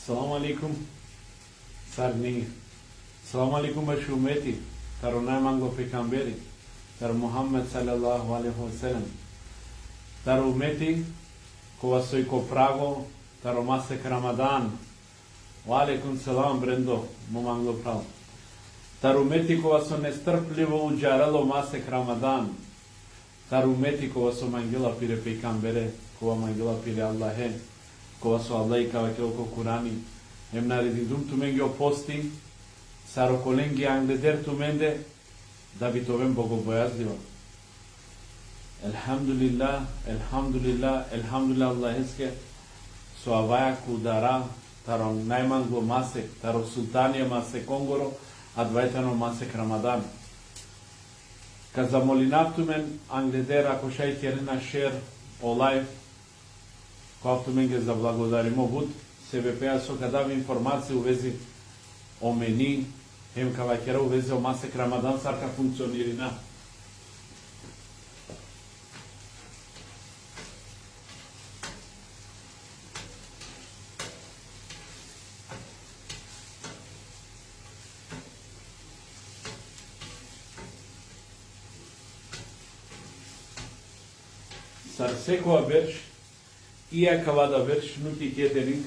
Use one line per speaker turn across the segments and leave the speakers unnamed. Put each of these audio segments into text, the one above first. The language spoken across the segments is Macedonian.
Салам алейкум, сарни. Салам алейкум баши умети, таро најманго пекамбери, таро Мухаммед салаллаху алейхи ва селем. Таро умети, кога сој ко праго, таро масек Рамадан. Ва алейкум салам брендо, муманго право. Таро умети, кога со нестрпливо уџарало масек Рамадан. Таро умети, кога со мангела пире пекамбере, кога мангела пире Аллахе. Кога со Аллах и кава келко Курани, ем наредидум туменги опости, саро коленги англедер туменде, да би товем богобојазливо. Елхамдулилlah, елхамдулилlah, елхамдулилlah Аллахеске, со аваја кудара, таро најманго масек, таро султанија масек Конгоро, а двајтано масек Рамадан. Каза молинавтумен англедер, ако шај керена шер, олајв, којавто менге заблагодаримо буд, себе пеја со кадави информација у вези о мени, ем кавакера у вези о масек Рамадан, сарка функционирина. Сар секоја верш, ия кавада верш нути кетеринг,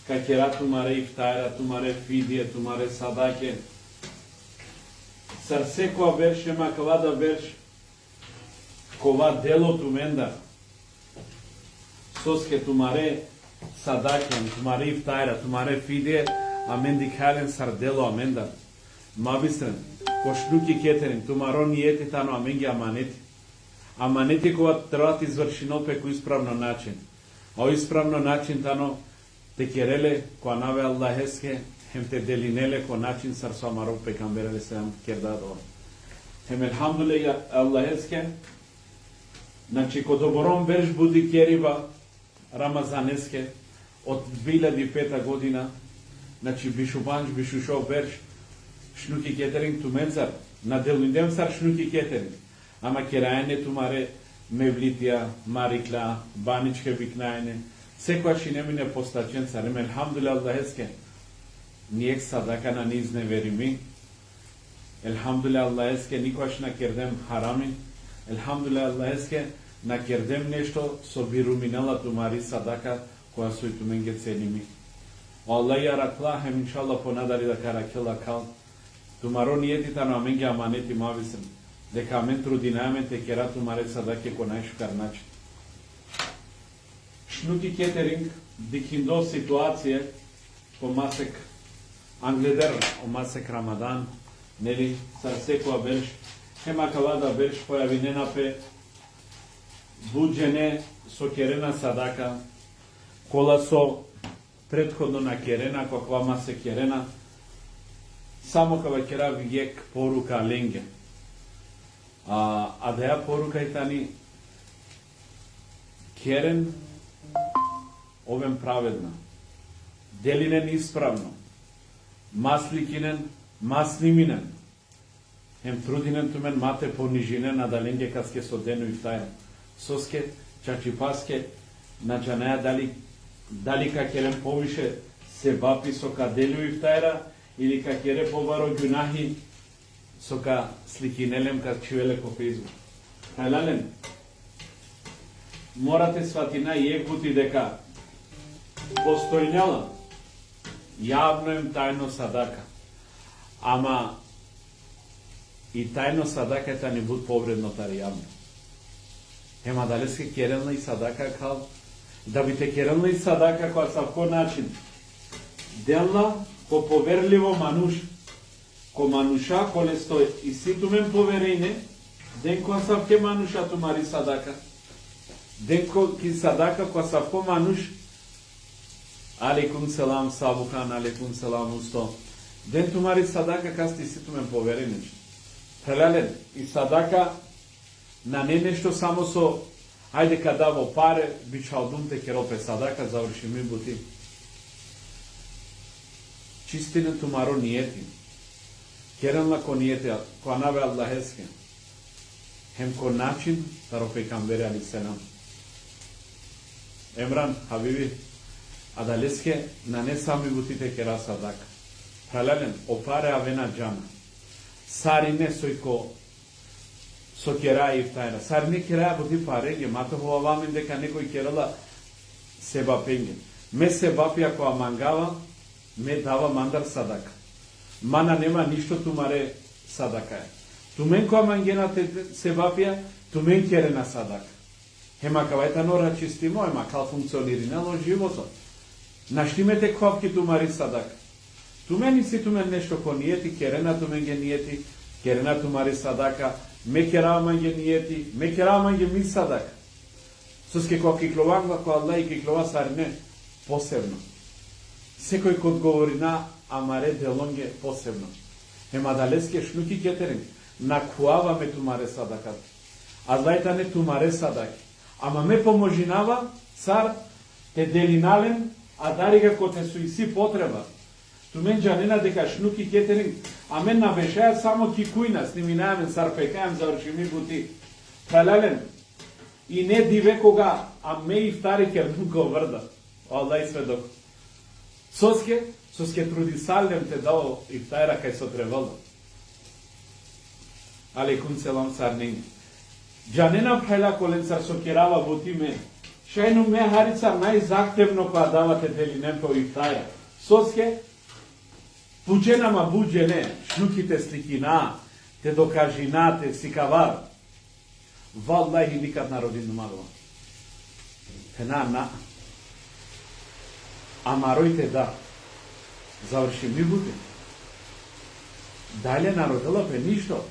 какера тумаре ифтара, тумаре фидие, тумаре садаке. Сар секоја верш ема кавада верш, кова дело туменда, соске тумаре садаке, тумаре ифтара, тумаре фидие, амен дикален сар дело аменда. Мабистрен, кошнуки кетеринг, тумаро ниети тано аменги аманети. Аманети кога треба да извршино пеку исправно начин. О исправно начин тано те кереле која наве Аллахеске, хем те делинеле ко начин сар со амаров пекамбереле селам кердадо. Хем елхамдулилlah Аллахеске, значи ко добором верш буди керива Рамазанеске од 2005 година, значи бишубанж, бишушо верш, шнуки кетеринг туменцар, на делундем сар шнуки кетеринг. Ама керајне тумаре мевлитија, марикла, баничке викнајне, секојаш и немине постачен царем, елхамдулилlah Аллахеске, нијек садака на низ не верими, елхамдулилlah Аллахеске, никојаш на кердем харами, елхамдулилlah Аллахеске, на кердем нешто со бируминала тумари садака, која со и туменге ценими. Аллах ја ракла, хем иншалла понадари да каракела кал, тумаро ниетита на аменге аманети мависен, дека амен трудинамен те кера тумаре садаке ко најшкар начин. Шнути кетеринг, дикиндо ситуација по масек англедер, о масек Рамадан, нели, сар секоја верш, хема кавада верш појави ненапе, буџене со керена садака, кола со предходно на керена, која масе керена, само кава кера вијек порука ленге. А да ја порука и тани керен овен праведна, делинен исправно, масликинен масниминен, хем трудинен тумен мате понижинен на даленге каске со дену ифтајра. Соске, чачипаске, на джанеја дали какерен повише се бапи со каделю ифтајра, или какере поваро гюнахи со ка сликинелем ка чивеле по фейсбук. Хайлален, морате сватина и егбути дека постојнјала јавно им тајно садака. Ама и тајно садака та не буд повредно тари јавно. Ема дали ске керелна и садака кал да бите керелна и садака која са ко начин делна ко поверливо мануш ко мануша коле стој и ситумен поверење ден која са ке мануша тумари садака ден ки садака која са ко мануш алейкум селам Сабухан, алейкум селам Усто. Ден тумари садака касти ситумен поверење. Хелален и садака на не нешто само со ајде кадаво паре бичалдумте керопе садака заврши ми бути. Чистина тумаро ниети. Керенла ко ниети ко наве Аллахеске. Хем ко начин таро пейгамбери алейхиссалам. Емран хабиби адалеске на не сами бутите кера садака. Халален опаре авена джана. Сарине сојко со кера ифтајра. Сарине кера бути пареге, мато ховавамен дека некој керала себа пенге. Ме себапи ако амангава, ме дава мандар садака. Мана нема ништо тумаре садака е. Тумен која мангена себапија, тумен керена садака. Хема кавајта нора чистимо, ема кал функциониринало живото. Наштимете квапки тумари садака. Тумени си тумен нешто ко ниети, керена тумен ге ниети, керена тумари садака, ме кераман ге ниети, ме кераман ге ми садака. Соске која кикловангла, која Аллах и киклова сарине, посебно. Секој код говорина, амаре делонге посебно. Ема далеске шнуки кетерин, накуаваме тумаре садакат. Аллах не тумаре садаки. Ама ме поможинава, цар, те делинален, а дарига ко те суиси потреба. Тумен джанена дека шнуки кетерин, а мен навешаја само ки кујна, сниминајаме сарпекајам, завршими бути. Халален, и не диве кога, а ме ифтари керну го врда. Аллах и сведок. Соске труди салем те дао ифтајра кај со тревало. Алейкум селам сарнини. Джанена пхајла колен сар со керава бути ме. Шајну ме харица најзактевно која давате делинем по ифтајра. Соске, Буџенама буџене, шнуките сликина, те докажинате, сикавар. Валлахи никад народин numalo. Тена амаројте да. Заврши ми бути. Дале народила пе ништо.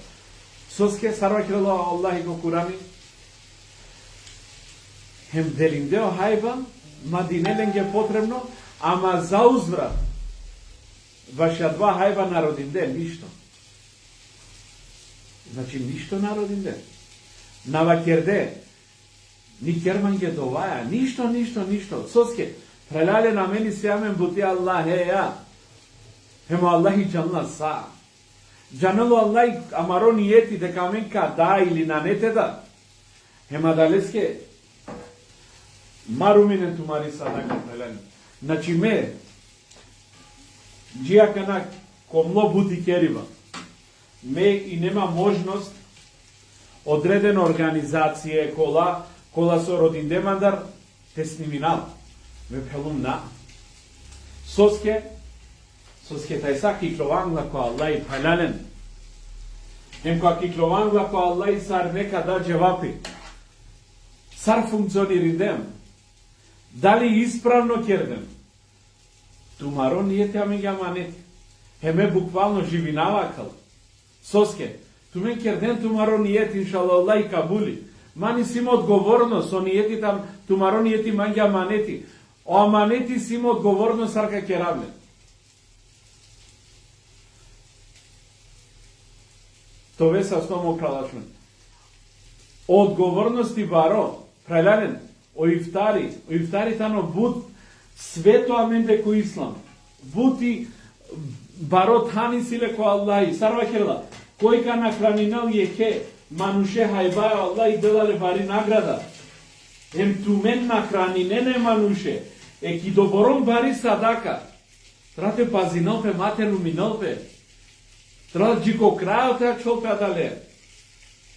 Соске сарвакирало Аллахи го Курани. Хем делиндео хајбан, мадинеленге потребно, ама за узврат. Ваша два хајба народинде, ништо. Значи, ништо народинде. Навакерде, ни керман ге доваја, ништо. Соске, прелале на мени сјамен бути Аллах, ја. Хемо Аллах и джанла са. Джанало Аллах, амаро ниети дека мен када или на нете да. Хема далеске, маруминен тумари садака прелале. Значи, ме, джијакана комло бути керива. Ме и нема можност одредена организација кола со родинде мандар те сниминал. Ме пелум на. Соске тај са кикловангла која Аллах и палален. Ем која кикловангла која Аллах и сар нека да джевапи. Сар функциониридем. Дали исправно кердем? Тумаро ниете ами ги аманети. Хеме буквално живинава кал. Соске, тумен керден тумаро ниети, иншалла Аллах и кабули. Мани си има одговорност, со ниети там, тумаро ниети ман ги аманети. О аманети си има одговорност, сарка керавле. Това са основно пралачмен. Одговорности баро, пралянен, о ифтари тано буд свето амен деко ислам. Бути барот хани силе ко Аллахи, сарва керла, кој ка нахранинал јеке, мануше хајбаја Аллахи делале бари награда. Ем тумен нахранинене мануше, ки добором бари садака. Трате пазинал пе матеру минал пе. Трате джико крајот ја чол пе адале.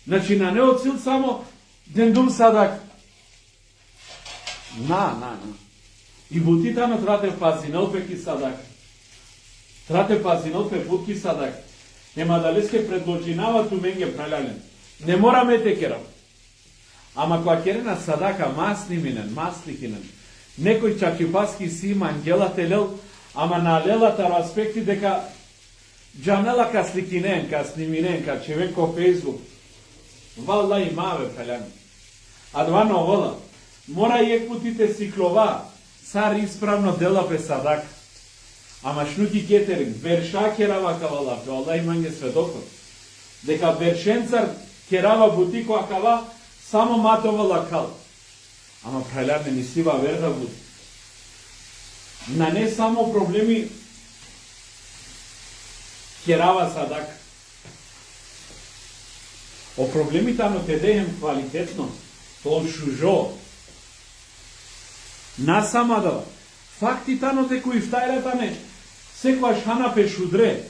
Значи на не оцил само дендум садака. На. И бутитано трате пазинал пе ки садака. Трате пазинал пе пут ки садака. Нема далеске предложинава ту менге пралялен. Не мораме те керам. Ама која керена садака масли кинен. Некој чачипаски си мангела телел, ама на лелата аспекти дека джанела ка сликинен, ка сниминен, ка чевен ко Фейсбук. Валла имаве пралялен. А два новола. Мора јек путите сиклова, сар исправно дела пе садака. Ама шнуки кетерин, верша керава кавала, пе Аллах иманге сведокот. Дека вершенцар керава бутико акава, само матова лакал. Ама пралярне ни сива верда буд. На не само проблеми керава садак. О проблемите ано те деем квалитетно, тол шужо. На сама дава. Факти тано те кои втајрата не, секојаш хана пе шудре.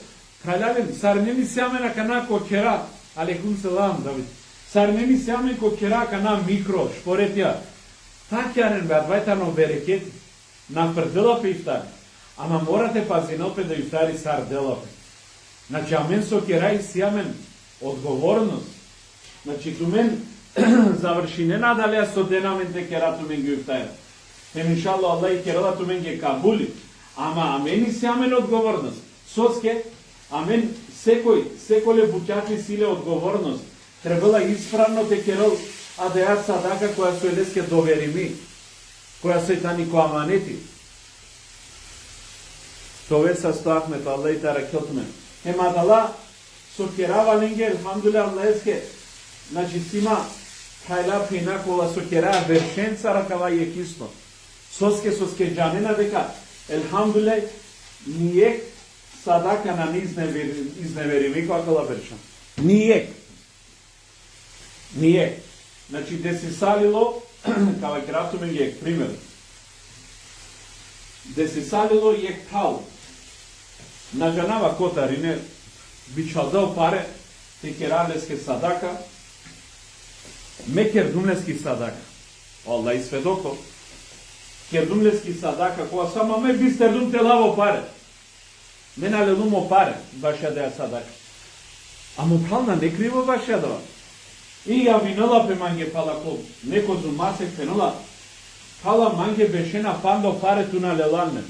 Кралјавен, сар не ми сјамена кана ко кера, алейкум селам, Давид. Сар не ми сјамен ко кера кана микро, шпоретија. Такјарен бе, адвајтано берекет, на прдела пе ифтари. Ама морате пазинал пе да ифтари сар дела пе. Значи, амен со кера и сјамен одговорност. Значи, ту мен заврши не надалеа со денамен те кера ту мен ги ифтари. Тем иншалло Аллах и керала ту мен ги кабули. Ама амен и сјамен одговорност. Соске, амен секој бутјачи силе одговорност. Требала исправно те керал, а да ја садака која со елеске доверими, која се тани ко аманети. Тоа састоахме, то Аллах и таракелтме. Ема дала, со керава ленге, алхамдуле Аллахеске, значи сима хајла пина кола со керава вершенца ракава јекисто. Соске джанена дека, алхамдуле, нијек садака на изневерими која кала вершен. Нијек. Значи, де се салило, кава крату ме јек, пример. Де се салило јек тал. На жанава котарине, би чалдал паре, те кералеске садака, ме кердумлески садака. Аллах и сведоко. Кердумлески садака, која сама ме би стердум те лаво паре. Ме налелумо паре, баша да ја садака. Амо пална не криво баша да. И ја винала пе манге пала ко неко зумасек пенала. Пала манге бешена пандо паре ту на леланне.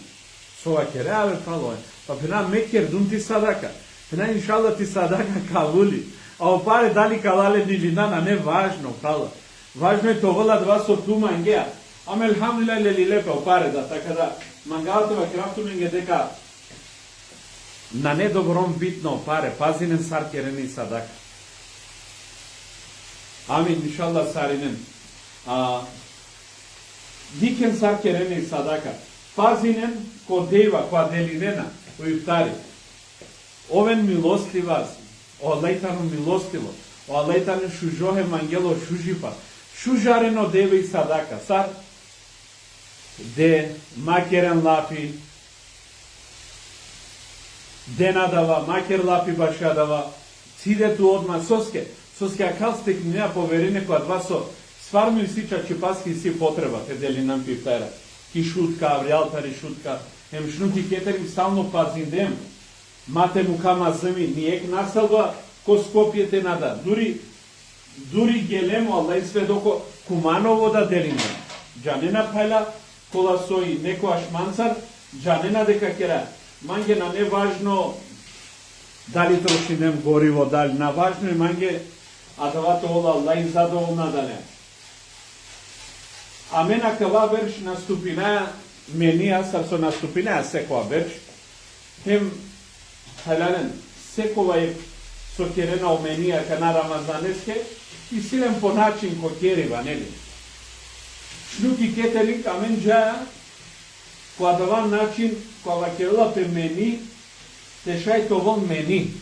Сова кереаве пало е. Па пена мекер дум ти садака. Пена иншалла ти садака кавули. А о паре дали калале или на не важно пала. Важно е тоа два со ту мангеа. Ама елхамдулилlah лели лепе о паре да. Така да мангаатова крафту менге дека на недобром битно паре. Пазинен сар керени садака. Амин, иншалла саринен. Дикен сар керени садака. Пазинен ко дева, која делинена, кој ифтари. Овен милостивас, о лејтано милостиво, о лејтано шужохе мангело шужипа. Шужарено дева и садака. Сар, де макерен лапи, де надава, макер лапи башадава, цидету одма соске. Соске акал сте книја поверене која два со сварно и сича чипаски си потреба, те дели нам пифтера. Ки шутка, авриалтари шутка, ем шнути кетерим стално пазиндем. Мате му кама земи, нијек насалва ко Скопјете нада. Дури гелемо, Аллах и сведоко, куманово да делиме. Джанена пајла, кола сои некојаш мансар, джанена дека кера. Манге на неважно дали трошинем гориво, дали на важно и манге, а давато ола Аллах и задоволна дале. А мена кава верш наступина, менија сар со наступина секоја верш, хем халален, секоја е со керена о менија кана рамазанеске, и силен по начин ко керива, нели? Шнуки кетерик, амен джаја, која дава начин, која керела пе мени, тешај тоа мени.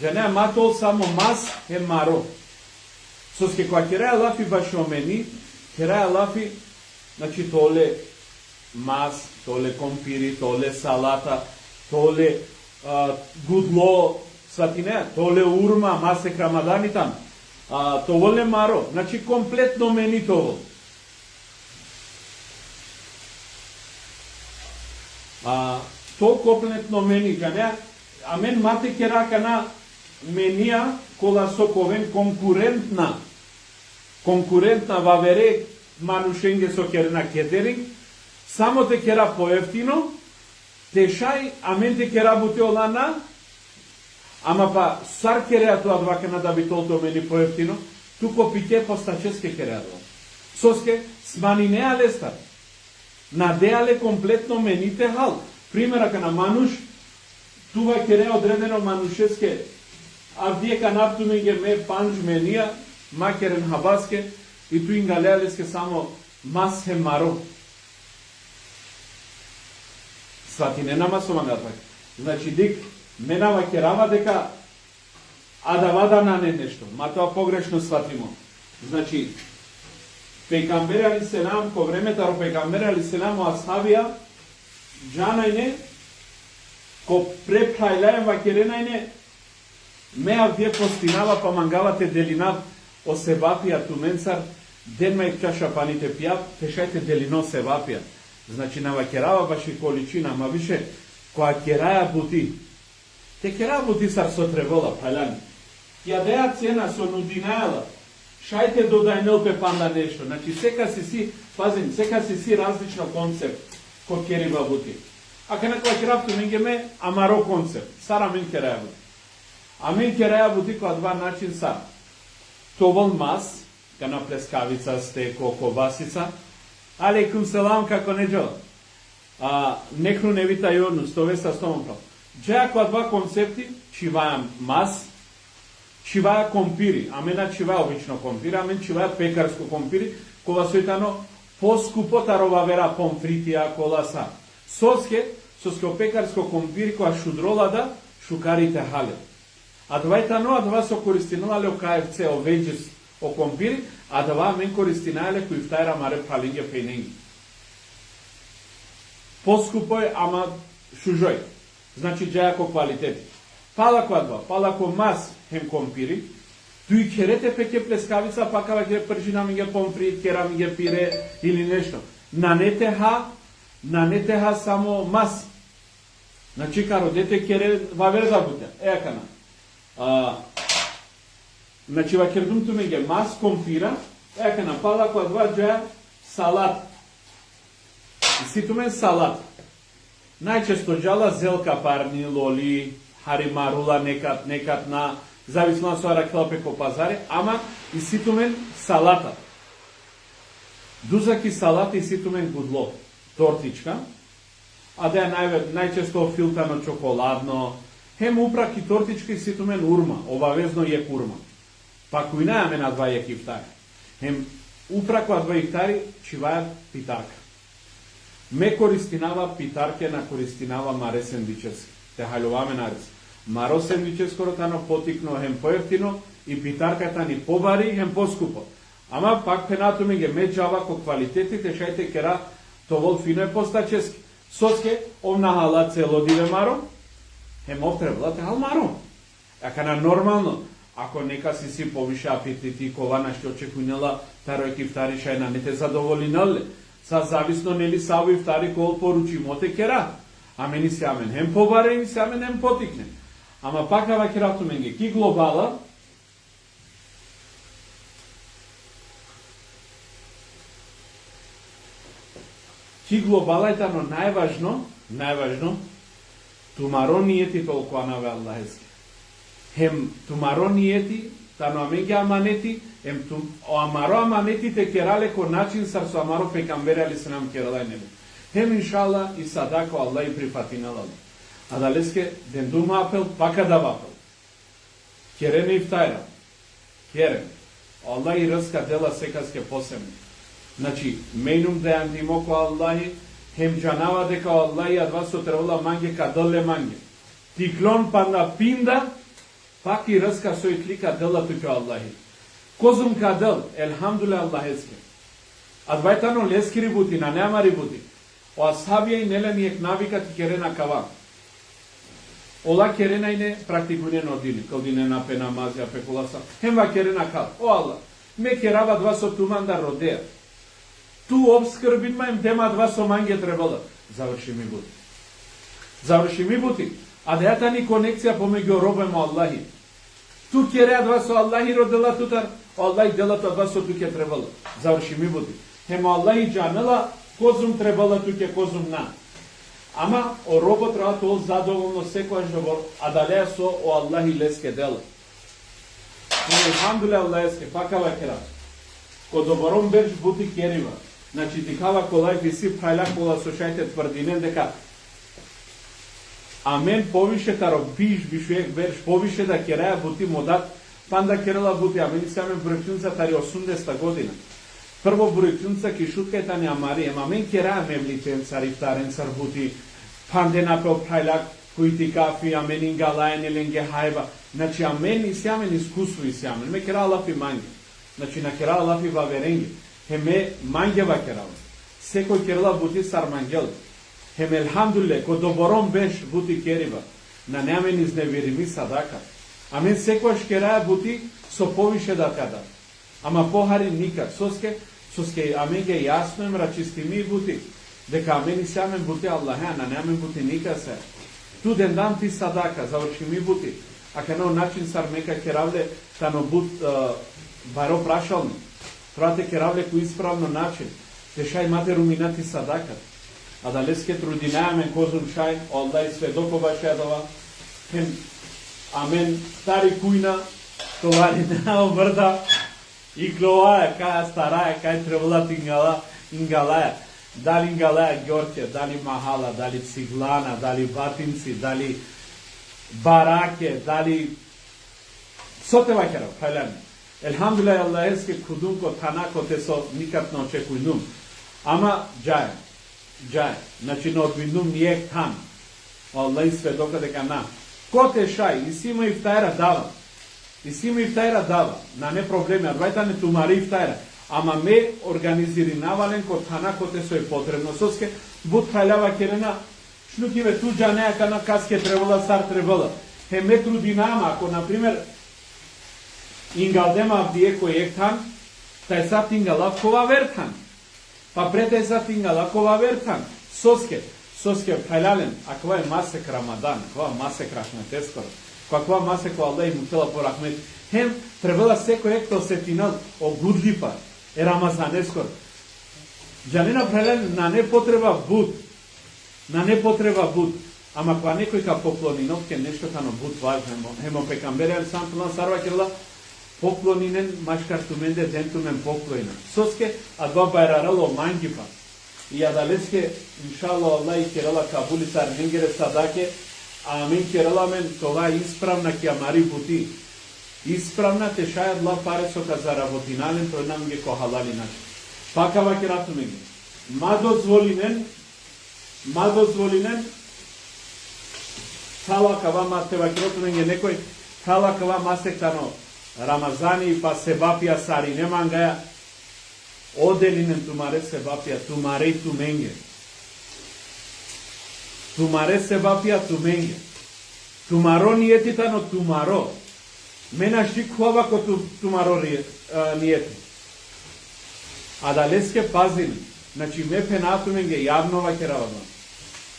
Жанеа матол само мас е маро. Соске кога кераја лафи башо мени, кераја лафи, значи толе мас, толе компири, толе салата, толе гудло, сватине, толе урма, масе крамадани там. Толе маро, значи комплетно мени тоа. То комплетно мени, жанеа, а мен мате керака на менија кола соковен конкурентна вавере манушенге со керна кетеринг, само те кера поевтино, тешај, а мен те кера бути олана, ама па сар кереа тоа двакена да би толто мени поевтино, туко пике постаческе кереа тоа. Соске, сманинеа лестар, надеале комплетно мените хал. Примера на мануш, това кереа одредено манушеске, а вдиека наптумење ме панж менија, макерен хабаске, и ту ингалеалеске само масхе маро. Свати не нама со мангатвак. Значи дик, менава керава дека адавада на не нешто. Ма тоа погрешно сватимо. Значи, пекамбер алейхиселам, по времето ро пекамбер алейхиселам асхабија, джанајне, ко препхајлајен вакеренајне, меа вие постинава па мангавате делинав о себапија туменцар, ден мај чаша паните пијав, тешајте делино себапија. Значи на вакерава баши количина, ма више, која кераја бути, те кераја бути сар со требола, пајлани. Ја деја цена со нудинајала, шајте додајнел пе панда нешто. Значи сека си, пазим, сека си различно концепт, кој керива бути. А кај некоја керавту менгеме, амаро концепт, сара мен кераја бути. А мен кераја бути која два начин са. Товол мас, кана плескавица, стеко, кобасица, алейкум селам, како не джо. Некру не вита јорну, стовеста стомоправ. Джеја која два концепти, чиваја мас, чиваја компири, а мена чиваја обично компири, а мен чиваја пекарско компири, кола сојтано поскупо тарова вера помфритија коласа. Соске пекарско компири која шудролада, шукарите хале. А два со користинале о КФЦ, о веџес, о компири, а два мен користинале кои втајра маре палиње пененги. Поскупо е, ама шужој. Значи джајако квалитети. Палако мас хем компири, туи керете пеке плескавица, пакава ке пржина ми ге помфрит, кера ми ге пире или нешто. Нанетеха само мас. Значи каро дете кере вавер да буте. Екана. Значи вакердум ту меѓе мас компира, екана палако два джаја салат. И ситумен салат. Најчесто джала зелка парни, лоли, харимарула некат на зависно со ракелпе по пазари, ама и ситумен салата. Дузаки салата и ситумен гудло, тортичка, а да е најчесто филтано чоколадно, хем упрак и тортичка и ситумен урма, обавезно јек урма. Па кој најаме на два јек ифтари. Хем упрак од два ифтари чиваја питарка. Ме користинава питарке на користинава маре сендвически. Те хајлуваме нарис. Маро сендвическоро тано потикно хем поевтино и питарката ни побари хем поскупо. Ама пак пенато ми ге меđava ко квалитетите шајте кера товол фино е постачески. Соске овна хала цело диве маро, хем овтребла те хал маро. Ака нормално, ако нека си повише апетити кована што очекувнела таро ифтари шајна не те задоволинеле. Са зависно нели саво ифтари кол поручимо те кера. А мени се амен хем побаре и се амен хем потикне. Ама пакава керату менге ки глобала е тано најважно тумаро ниети толку анаве Аллахески. Хем тумаро ниети тано амеги аманети, хем амаро аманети те керале ко начин сар со амаро пекамбери алейхиселам кералај небе. Хем иншалла и садако Аллах и прифатинала. А далеске ден дума апел, пака да апел. Керене ифтајра. Керен. Аллах и ръска дела секаске посебни. Значи, менум да јан димо ко Аллахи, хем джанава дека Аллахи адва со требала манге кадоле манге. Тиклон панда пинда, пак и ръска со и тлика дела тука Аллахи. Козум кадел, елхамдуле Аллахеске. Адвайтано лески рибути, на няма рибути. O ashabia i nele mi eknavika ti kerena kava. Ola kerena ine praktikune no dini, kaldine na pe namazia pe kulasa. Hemva kerena kal. O Allah, me kerava dva so tumanda rodea. Tu obskrbin ma im tema dva so mange trebala. Završi mi buti. Završi mi buti. A da jata ni konekcija pomegio robemo Allahi. Tu kerea dva so Allahi rodela tutar, o Allahi dela to dva so tuke trebala. Završi mi buti. Hema Allahi džanela, козум требала туке козум на. Ама о робот треба тоа задоволно секојаш да го адалеа со о Аллахи леске дела. Алхамдуле Аллахеске, пакава кера. Ко добаром берж бути керива. Значи тикава колај виси прајла кола слушајте тврдинен дека амен повише таро биш берж повише да кераја бути модат панда керала бути амен саме бркунца тари 80 година. Прво бројчунца ки шутка тани амари, ема мен кера мевлитен царифтарен сарбути, пандена пе прајлак, куити кафи, амен ингалаен еленге хајба. Значи амен исјамен искусу исјамен, ме кера лафи манге. Значи на кера лафи ваверенге, хеме мангева керал. Секој керала бути сармангел. Хеме елхамдулле, ко добором беш бути керива, на неамен изневерими садака. Амен секојаш кера бути со повише да када. Ама похари никак, соске аменге јасно им рачистими бути, дека амени се амен бути Аллахе, на не амен бути ника се. Ту ден дам ти садака, заврши ми бути, а кано начин сармека керавле, тано бут баро прашални, трате керавле ко исправно начин, те шај мате руминати садака, а да леске трудина амен козум шај, Аллах и сведокова шедова, амен тари кујна, товари на обрда, и главаја, каја стараја, кај требала ингалаја, дали ингалаја Ѓорке, дали Махала, дали Циглана, дали Батинци, дали Бараке, дали Сотева керав, хајлани. Елхамдулилlah Аллахеске кудунко танако те со никак не очекујнум. Ама џај, значи не одвинум нијек там. Аллах сведока дека на. Ко те шај, и си има ифтајра дава. И си има ифтајра дава, на не проблеми, адвајта не тумари ифтајра. Ама ме организири навален ко тана ко те со е потребно. Соске, буд хајлава керена, шлукиве ту џанеја кана каске требала, сар требала. Хе ме трудинама, ако, например, ингалдема авдие кој ектан, тај сат ингала кова вертан. Па пред тај сат ингала кова вертан. Соске хајлален, а кова е масек Рамадан, кова масек Рахметескор. Каква масе која Аллах им утела по рахмет. Хем требала секој ектол сетинал о гудлипа, е Рамазанескор. Џанина прелен на не потреба буд. Ама кога некој ка поклонинов, ке нешто кано буд важно. Хемо пекамбере, ал сам план сарва керла, поклонинен, машкартуменде, дентумен поклонина. Соске, а два байрарало мангипа. И адалеске, иншалла Аллах и керала кабули сар ненгере садаке, Амин кераламен това исправна ќе мари бути. Исправна те шајат ла паре со ка заработинален, тој нам ги ко халали начин. Пакава кератуме ги. Ма дозволинен, хала кава мастева кератуме ги некој, хала кава мастектано Рамазани па себапија сари, не мангаја, оделинен тумаре себапија, тумаре туменге. Тумаре себапија туменге. Тумаро ниетитано тумаро. Мена шикхова ко тумаро ниети. А да леске пазини. Значи ме пена туменге јавнова керава.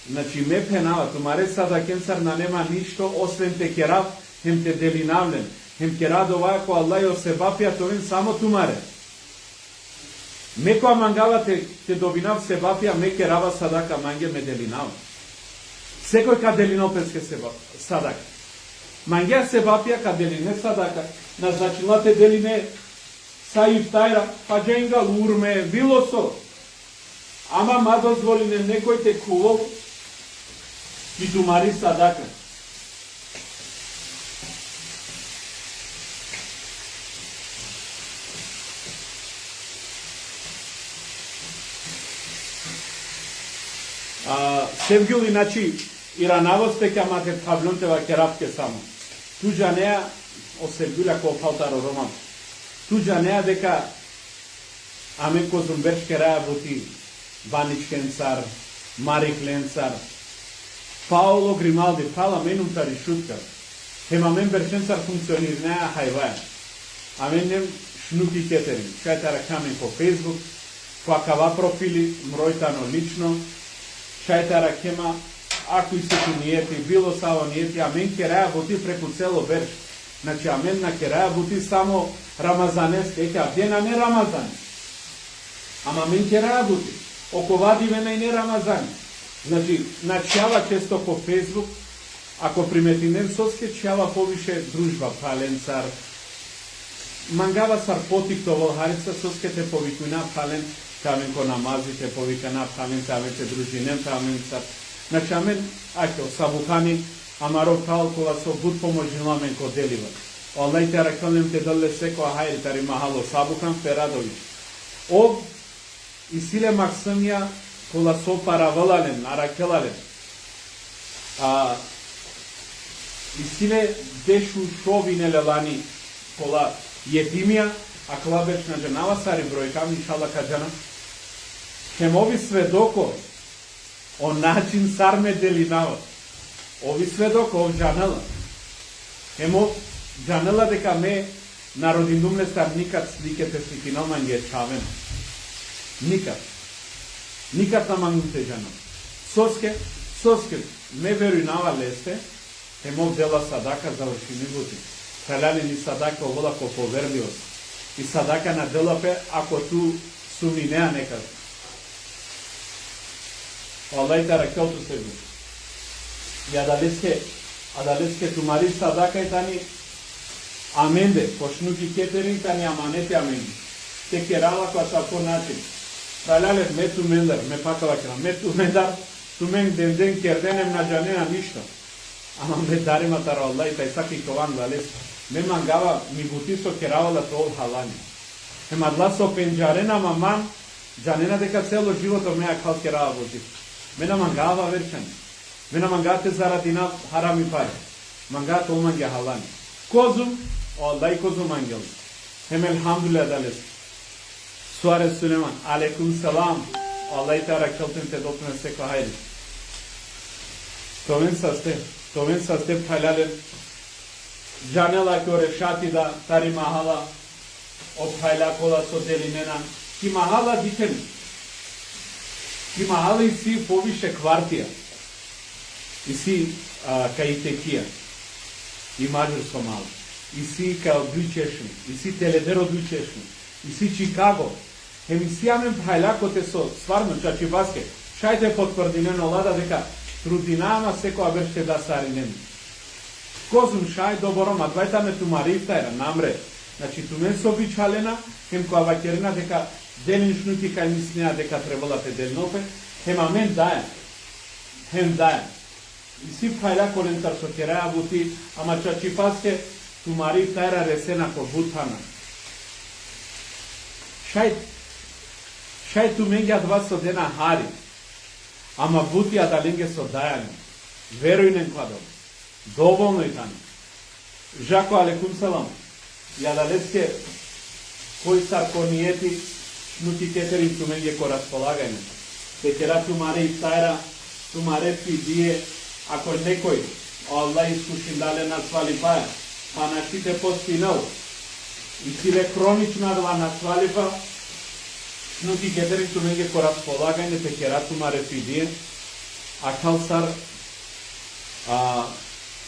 Значи ме пенава. Тумаре сада кенсар на нема ништо освен те керав, хем те делинавлен. Хем керад оваа ко Аллах о себапија товен само тумаре. Меко амангава те добинав себапија, ме керава садака манге ме делинава. Секој ка делинопенске садака. Мангја себапија ка делине садака. Назначила те делине са ифтајра, па дженга урме, било со. Ама ма дозволине некој те кувол и тумари садака. Севгил, иначи, и ранавосте ке мате таблонте ва керапке само. Туѓа неа осебуля ко фалтаро роман. Туѓа неа дека амен козумбершке раја боти Баничкен цар, Марик Ленцар, Пауло Грималди, фала менум тари шутка. Хема мен бершенцар функционирнеа хајваја. Амен нем шнуки кетерин. Шајтара камен по Facebook, факава профили, мројтано лично, шајтара кема, ако и се ту нијети, било саво нијети, амен ке раја боти преку цело берш. Значи, амен на ке раја боти само рамазанеске, ека дена не рамазан. Ама мен ке раја боти. Оковади вена и не рамазан. Значи, начава често по Facebook, ако приметинем соске, чава повише дружба, пален цар. Мангава цар потик то волхарица, соске те повикуна пален, камен ко намазите, повикана пален, камен те дружинем, камен цар. Значи, амен, ајко, сабухани, амаров калкула со буд поможила мен ко делива. Аллај те ракалем те дале секо хајр тари махало сабухан Ферадович. Ов и силе Максимија кола со паравалален, аракелален. И силе дешу шовине лелани кола етимија, а кола беш на женава сари бројкам, иншалла каджана. Хемови сведоко, о начин сарме делинава. Ови сведоко, ов джанела. Хемо джанела дека ме народиндумле стар никад сликете сликинал манге чавен. Никад. Никад на мангуте жана. Соске, ме веруинава лесте, хемов дела садака завршини бути. Халали ни садака овола ко поверливост. И садака на делапе, ако ту суминеа некад. Аллај та ракелту се бу. И адалеске тумари садака и тани аменде, почнуки кетерин тани аманете аменде. Те керала која са по начин. Халале ме ту мендар, ме пакала крам, ме ту мендар, ту мен ден керденем на джанена ништо. Ама ме дарима тара Аллај тај саки кован далес. Ме мангава ми бути со керавала тол халани. Ема дла со пенджарена маман, джанена дека цело живото меа кал керава бути. Мена мангава верчани. Мена мангате зарадина харами пари. Мангате оманге халани. Козум, Аллај козум ангел. Хем елхамдулилlah далес. Суарес Сулейман, алейкум салам. Аллај та ракелтен те дотуне се кајди. Товен са степ халален. Джанела ко решати да тари махала од хајла кола со делинена. Ки махала дитен. Ки махала и си повише квартија. И си каитекија. И маđarsko malo. И си као Дујчешни. И си Теледеро Дујчешни. И си Чикаго. Емисијамен хајлакоте со сварно чачи баске. Шајте потврдинено лада дека трудинама секоја берше да саринен. Козум шај добором, а двајта ме тумаривтајра, намре. Значи тумен со бичалена, хем која вакерина дека делиншнути кај мислеа дека требала те делнопе, хем амен даја. Хем даја. И си хајлаколен тар со кераја бути, ама чачи баске тумаривтајра ресена ко бутана. Шај ту менѓа два со дена хари, ама бутија да ленге со дајане. Верујнен кладов. Доволно и тани. Жако алейкум салам. Ја да леске кој са кониети шнути кетерин ту менѓе ко располагање. Текера тумаре и тајра, тумаре фидие, ако некој Аллај искушин дале на свалипаја, па нашите постинал, и силе хронична дла на свалипа, шнути кетерин ту менѓе ко располагање, текера тумаре фидие, а калсар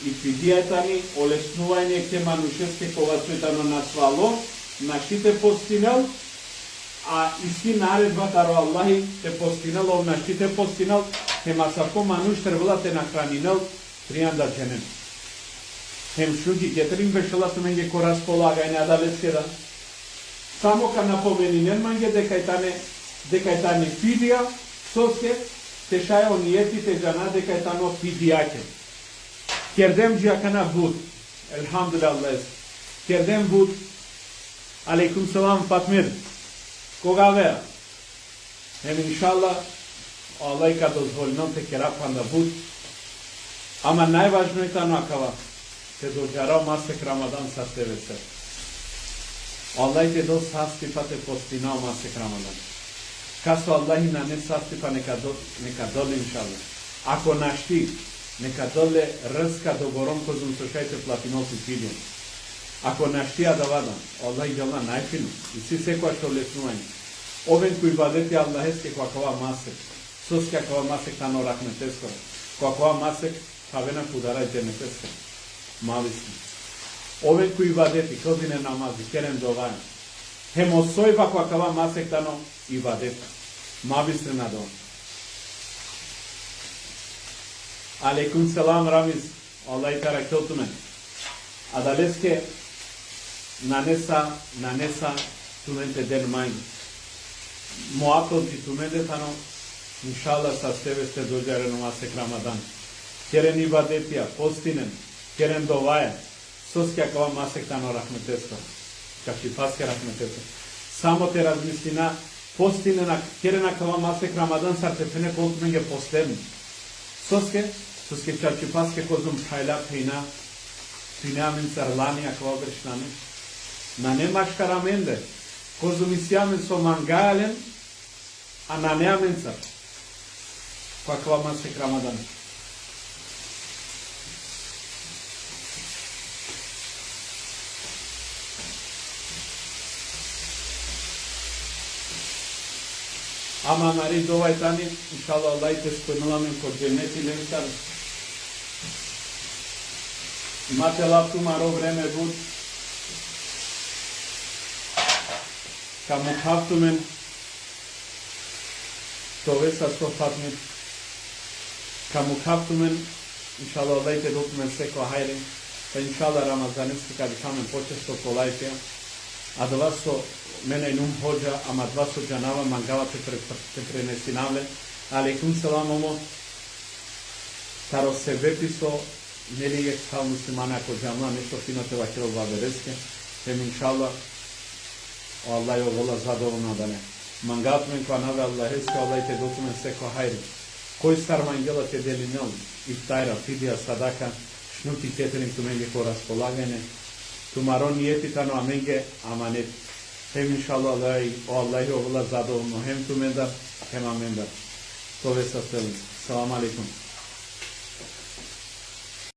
и фидијата ни олеснување ке манушевске кога светано на свало, нашите постинал, а и си наредбата ро Аллахи те постинал, ов нашите постинал, ке масако мануш требала те нахранинал, тријан да дженен. Хем шуги кетерин бешела ту менге ко располагање, а да лескеда. Само ка напоменинен манге дека тани фидија, соске, те шајо ниетите джана дека тано фидијаке. Кердем джиакана буд, елхамдулилlah. Кердем буд, алейкум салам Фатмир. Кога вера? Иншалла, Аллај ка дозволином те керапан да буд. Ама најважно е тано акава, те доđarao масек Рамадан sa тебе се. Allah te do sastipa te postinao masek Ramadan. Kaso Allah na ne sastipa neka dole inšallah. Ako našti, neka dole rska do gorom kozum sošajte platinosi filjen. Ako našti adavadan, Allah i djela najfinu. I si sekva što lesnuanje. Овен кој бадети Аллахеске која кова масек, соска кова масек тано рахметеско, која кова масек хавена кудара дженетеско, малисни. Овен кој бадети кодине намази, керен довајан, хемо сојба која кова масек тано и бадета, мабисне надон. Алейкум селам Рамиз, Аллах и таракелтумен. Адалеске нанеса тументе ден мајни. Моато ти туменде тано, иншалла са тебе сте доđareno масек Рамадан. Керен ибадетија, постинен, керен доваја, соскја кава масек тано рахметеска, каки паске рахметеска. Само те размислина, постинена, керена кава масек Рамадан, сар те фене колтменге последни. Соске чачи паске козум хайла пина мен сарлани аква брешнане. На не машкараменде, козум исјамен со мангален, а на не аменца. Каква масек Рамадан. Ама нари довај тани, иншалла Аллах те споменуваме кod дженети ленкар. Имате лапту маро време буд. Каму хафтумен, това са софатме. Каму хафтумен, иншалла Аллах те дотумен секо хайрин. Па иншалла Рамазанески кади камен почесто колајпија. А да вас со мене нум ходжа, ама два со джанава мангала те пренесинавле. Алейкум селам омо. Таро себепи со нели е кал муслимана ако джамла нешто фино те вакило бабереске. Тем иншалла Аллах ја вола задоволна да не. Мангалат мен која наве Аллахеске, Аллах те дотумен секо хайри. Кој стар мангела те дели нел? Ифтајра, фидија, садака, шнути кетеринг туменге ко располагање. Тумарон нијети тано аменге аманет. Хем иншалла Аллах ја вола задоволно. Хем тумендар, хем амендар. Това е състелно. Салам алейкум.